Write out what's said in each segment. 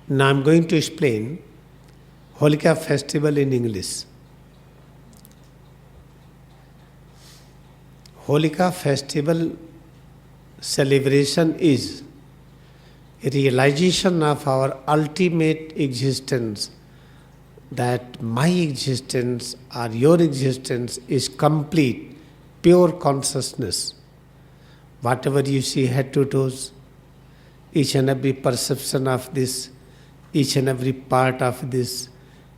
Now I'm going to explain Holika festival in English. Holika festival celebration is a realization of our ultimate existence, that my existence or your existence is complete, pure consciousness. Whatever you see head to toes, each and every perception of this, each and every part of this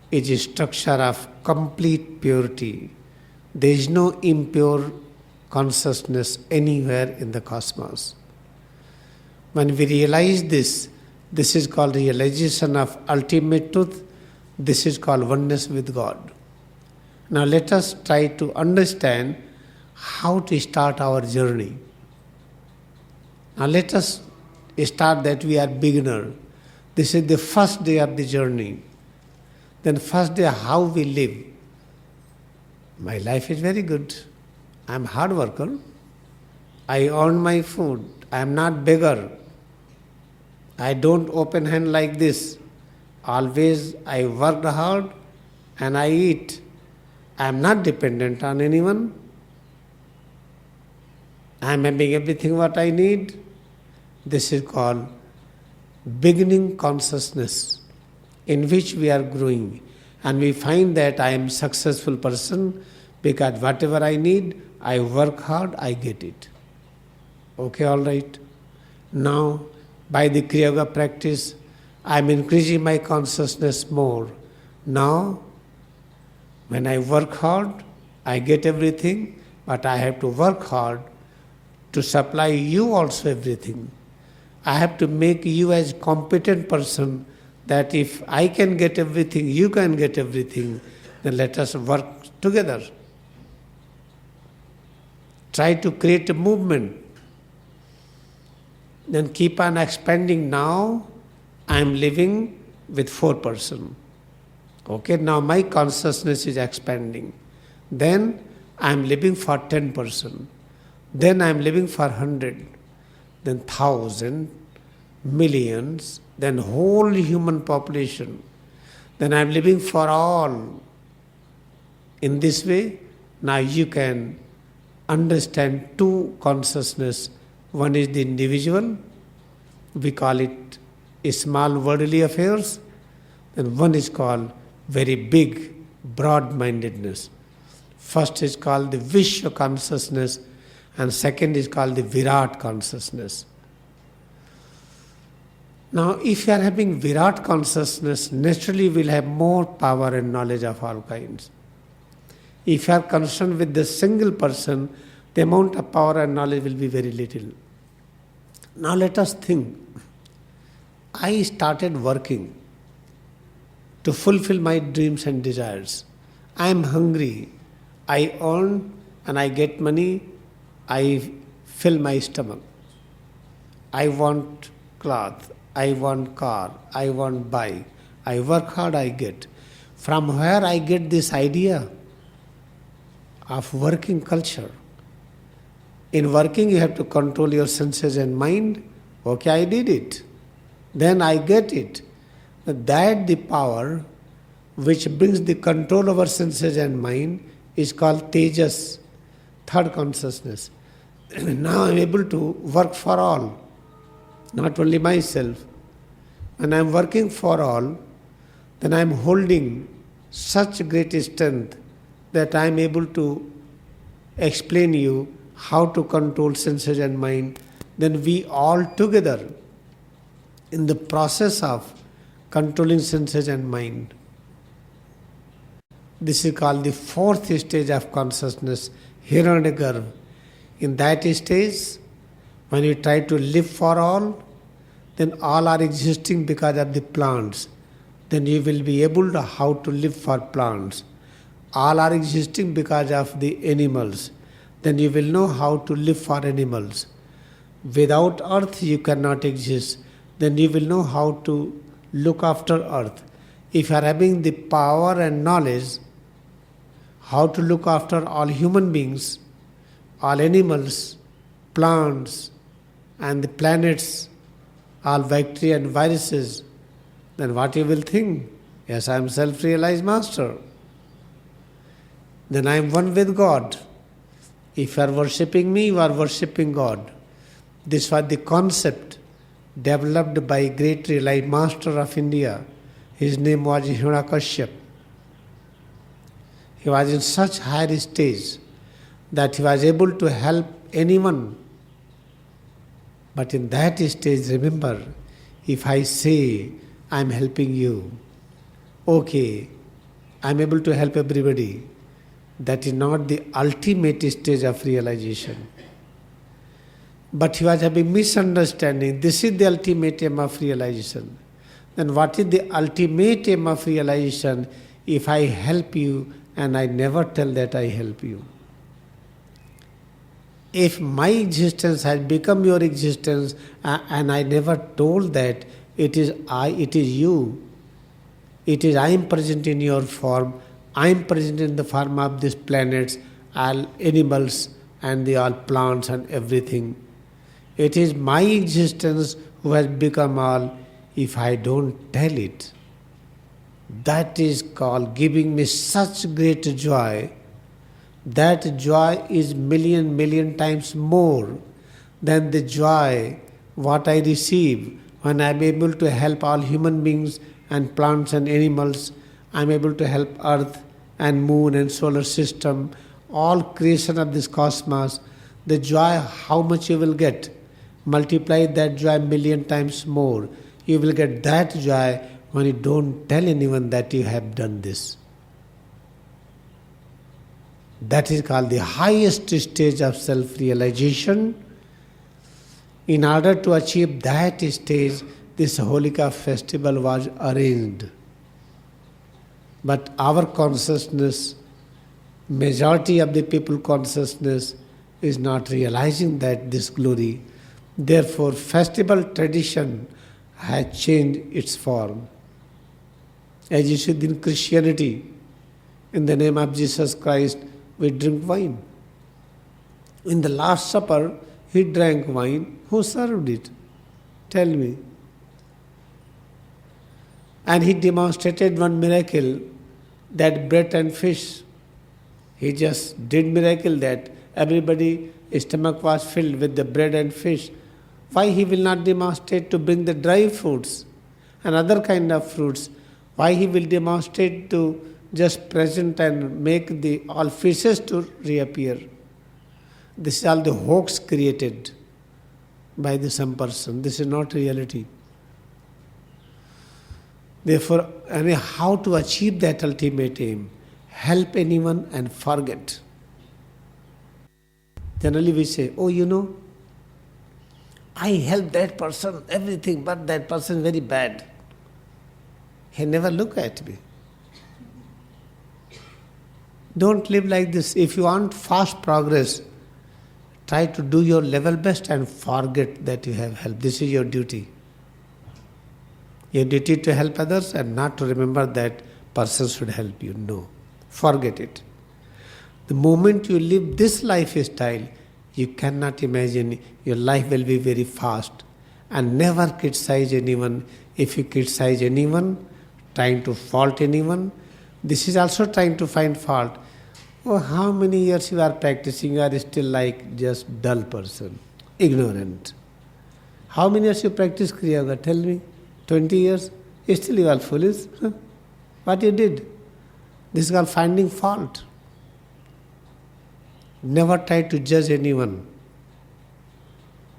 is a structure of complete purity. There is no impure consciousness anywhere in the cosmos. When we realize this, this is called realization of ultimate truth. This is called oneness with God. Now let us try to understand how to start our journey. Now let us start that we are beginner. This is the first day of the journey. Then first day how we live. My life is very good. I am hard worker. I earn my food. I am not beggar. I don't open hand like this. Always I worked hard and I eat. I am not dependent on anyone. I am having everything what I need. This is called beginning consciousness, in which we are growing. And we find that I am successful person because whatever I need, I work hard, I get it. Okay, all right. Now, by the Kriyayoga practice, I am increasing my consciousness more. Now, when I work hard, I get everything, but I have to work hard to supply you also everything. I have to make you as competent person that if I can get everything, you can get everything, then let us work together. Try to create a movement. Then keep on expanding. Now I am living with 4 persons. Okay, now my consciousness is expanding. Then I am living for 10 persons. Then I am living for 100. Then 1,000, millions, then whole human population. Then I am living for all. In this way, now you can understand 2 consciousness. One is the individual, we call it small worldly affairs, and one is called very big, broad-mindedness. First is called the Vishwa consciousness, and second is called the Virat consciousness. Now, if you are having Virat consciousness, naturally we will have more power and knowledge of all kinds. If you are concerned with the single person, the amount of power and knowledge will be very little. Now let us think. I started working to fulfill my dreams and desires. I am hungry. I earn and I get money. I fill my stomach. I want cloth. I want car. I want bike. I work hard, I get. From where I get this idea of working culture? In working, you have to control your senses and mind. Okay, I did it. Then I get it. That the power which brings the control over senses and mind is called Tejas, third consciousness. Now I am able to work for all, not only myself. When I am working for all, then I am holding such great strength that I am able to explain you how to control senses and mind. Then we all together in the process of controlling senses and mind. This is called the 4th stage of consciousness, Hiranyagarbha. In that stage, when you try to live for all, then all are existing because of the plants. Then you will be able to how to live for plants. All are existing because of the animals. Then you will know how to live for animals. Without earth you cannot exist. Then you will know how to look after earth. If you are having the power and knowledge how to look after all human beings, all animals, plants and the planets, all bacteria and viruses, then what you will think? Yes, I am self-realized master. Then I am one with God. If you are worshipping me, you are worshipping God. This was the concept developed by a great realized master of India. His name was Hiranyakashipu. He was in such higher stage that he was able to help anyone. But in that stage, remember, if I say I am helping you, okay, I am able to help everybody, that is not the ultimate stage of realization. But he was having misunderstanding. This is the ultimate aim of realization. Then what is the ultimate aim of realization? If I help you and I never tell that I help you. If my existence has become your existence and I never told that it is I, it is you, it is I am present in your form, I am present in the form of these planets, all animals and the all plants and everything. It is my existence who has become all. If I don't tell it, that is called giving me such great joy. That joy is million times more than the joy what I receive when I am able to help all human beings and plants and animals. I am able to help earth and moon and solar system, all creation of this cosmos. The joy, how much you will get? Multiply that joy million times more. You will get that joy when you don't tell anyone that you have done this. That is called the highest stage of self-realization. In order to achieve that stage, this Holika festival was arranged. But our consciousness, majority of the people consciousness is not realizing that this glory. Therefore, festival tradition has changed its form. As you see in Christianity, in the name of Jesus Christ, we drink wine. In the Last Supper, he drank wine. Who served it? Tell me. And he demonstrated one miracle, that bread and fish. He just did miracle that everybody's stomach was filled with the bread and fish. Why he will not demonstrate to bring the dry fruits and other kind of fruits? Why he will demonstrate to just present and make the all fishes to reappear? This is all the hoax created by some person. This is not reality. Therefore, how to achieve that ultimate aim? Help anyone and forget. Generally we say, oh, I help that person, everything, but that person is very bad. He never look at me. Don't live like this. If you want fast progress, try to do your level best and forget that you have helped. This is your duty. Your duty to help others and not to remember that person should help you. No. Forget it. The moment you live this lifestyle, you cannot imagine your life will be very fast. And never criticize anyone. If you criticize anyone, trying to fault anyone, this is also trying to find fault. Oh, how many years you are practicing, you are still like just dull person, ignorant. How many years you practice Kriyayoga? Tell me. 20 years? Still you are foolish. What you did? This is called finding fault. Never try to judge anyone.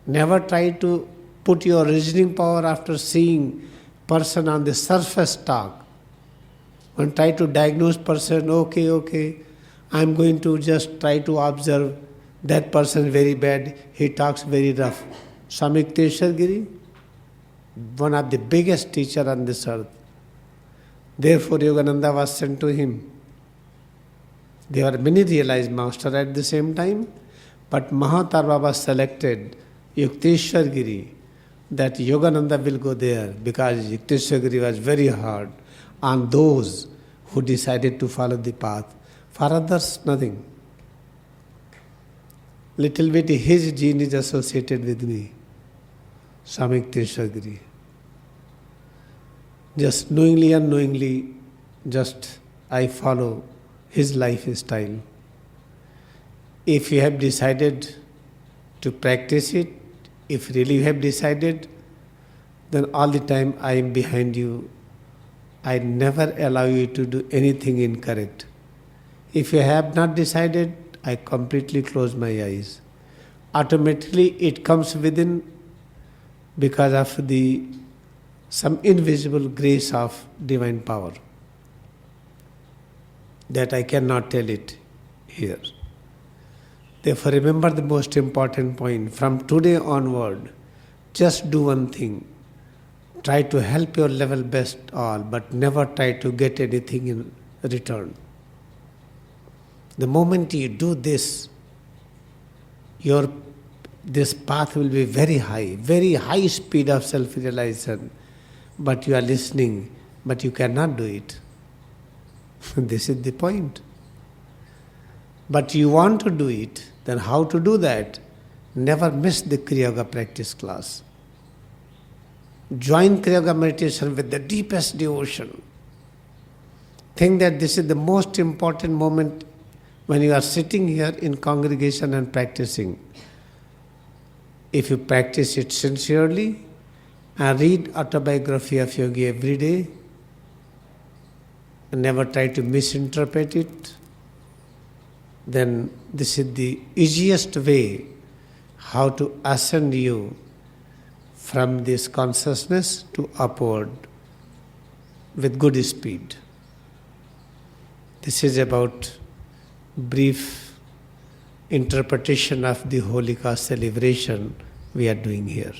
Never try to put your reasoning power after seeing person on the surface talk. When try to diagnose person, okay, I am going to just try to observe that person very bad, he talks very rough. Swami Giri, one of the biggest teacher on this earth. Therefore, Yogananda was sent to him. There were many realized masters at the same time, but Mahatar Baba selected Yukteswar Giri, that Yogananda will go there because Yukteswar Giri was very hard on those who decided to follow the path. For others, nothing. Little bit his gene is associated with me. Swami Yukteswar Giri. just knowingly, unknowingly, just I follow his lifestyle. If you have decided to practice it, if really you have decided, then all the time I am behind you. I never allow you to do anything incorrect. If you have not decided, I completely close my eyes. Automatically it comes within because of some invisible grace of divine power that I cannot tell it here. Therefore, remember the most important point. From today onward, just do one thing. Try to help your level best all, but never try to get anything in return. The moment you do this, this path will be very high speed of self-realization. But you are listening, but you cannot do it. This is the point. But you want to do it, then how to do that? Never miss the Kriyayoga practice class. Join Kriyayoga meditation with the deepest devotion. Think that this is the most important moment when you are sitting here in congregation and practicing. If you practice it sincerely and read autobiography of Yogi every day and never try to misinterpret it, then this is the easiest way how to ascend you from this consciousness to upward with good speed. This is about brief interpretation of the Holi celebration we are doing here.